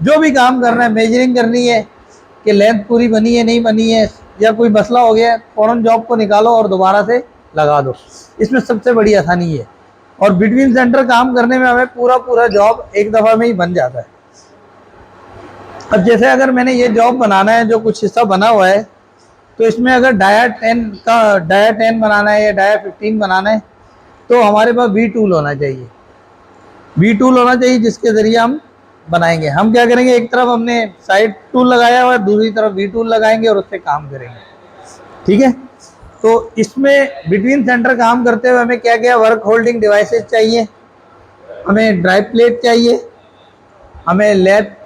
जो भी काम करना है, मेजरिंग करनी है कि लेंथ पूरी बनी है नहीं बनी है, या कोई मसला हो गया, फ़ौरन जॉब को निकालो और दोबारा से लगा दो। इसमें सबसे बड़ी आसानी है। और बिटवीन सेंटर काम करने में हमें पूरा जॉब एक दफ़ा में ही बन जाता है। अब जैसे अगर मैंने ये जॉब बनाना है, जो कुछ हिस्सा बना हुआ है, तो इसमें अगर डाया 10 बनाना है या डाया 15 बनाना है, तो हमारे पास वी टूल होना चाहिए। वी टूल होना चाहिए जिसके ज़रिए हम बनाएंगे। हम क्या करेंगे, एक तरफ हमने साइड टूल लगाया हुआ है, दूसरी तरफ वी टूल लगाएंगे और उससे काम करेंगे। ठीक है। तो इसमें बिटवीन सेंटर काम करते हुए हमें क्या क्या वर्क होल्डिंग डिवाइसेस चाहिए, हमें ड्राइव प्लेट चाहिए, हमें लेफ्ट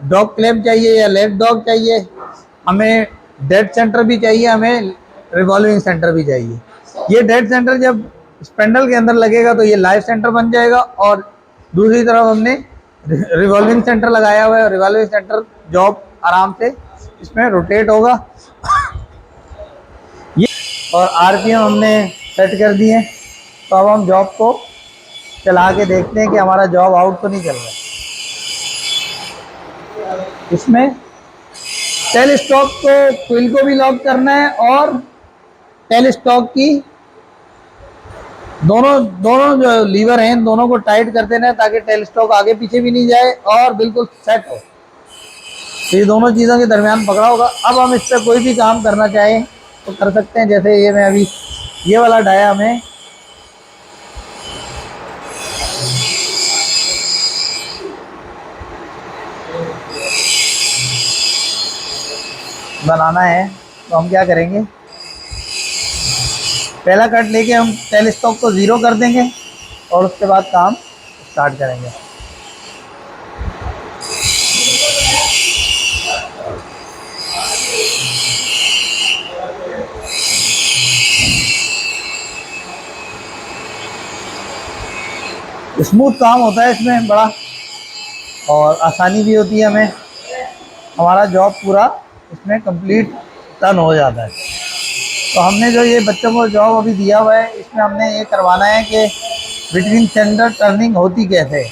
डॉग क्लैंप चाहिए या लेफ्ट डॉग चाहिए, हमें डेड सेंटर भी चाहिए, हमें रिवॉल्विंग सेंटर भी चाहिए। ये डेड सेंटर जब स्पेंडल के अंदर लगेगा तो ये लाइव सेंटर बन जाएगा, और दूसरी तरफ हमने रिवॉल्विंग सेंटर लगाया हुआ है। रिवॉल्विंग सेंटर जॉब आराम से इसमें रोटेट होगा। ये और आरपीएम हमने सेट कर दिए। तो अब हम जॉब को चला के देखते हैं कि हमारा जॉब आउट तो नहीं चल रहा है। इसमें टेल स्टॉक को क्विल को भी लॉक करना है, और टेल स्टॉक की दोनों जो लीवर हैं इन दोनों को टाइट कर देना है, ताकि टेल स्टॉक आगे पीछे भी नहीं जाए और बिल्कुल सेट हो। तो ये दोनों चीज़ों के दरमियान पकड़ा होगा। अब हम इस पर कोई भी काम करना चाहें तो कर सकते हैं। जैसे ये मैं अभी ये वाला डाया हमें बनाना है, तो हम क्या करेंगे, पहला कट लेके हम टेल स्टॉक को 0 कर देंगे और उसके बाद काम स्टार्ट करेंगे। स्मूथ काम होता है इसमें बड़ा, और आसानी भी होती है हमें। हमारा जॉब पूरा इसमें कंप्लीट टर्न हो जाता है। तो हमने जो ये बच्चों को जॉब अभी दिया हुआ है, इसमें हमने ये करवाना है कि बिटवीन सेंटर टर्निंग होती कैसे है।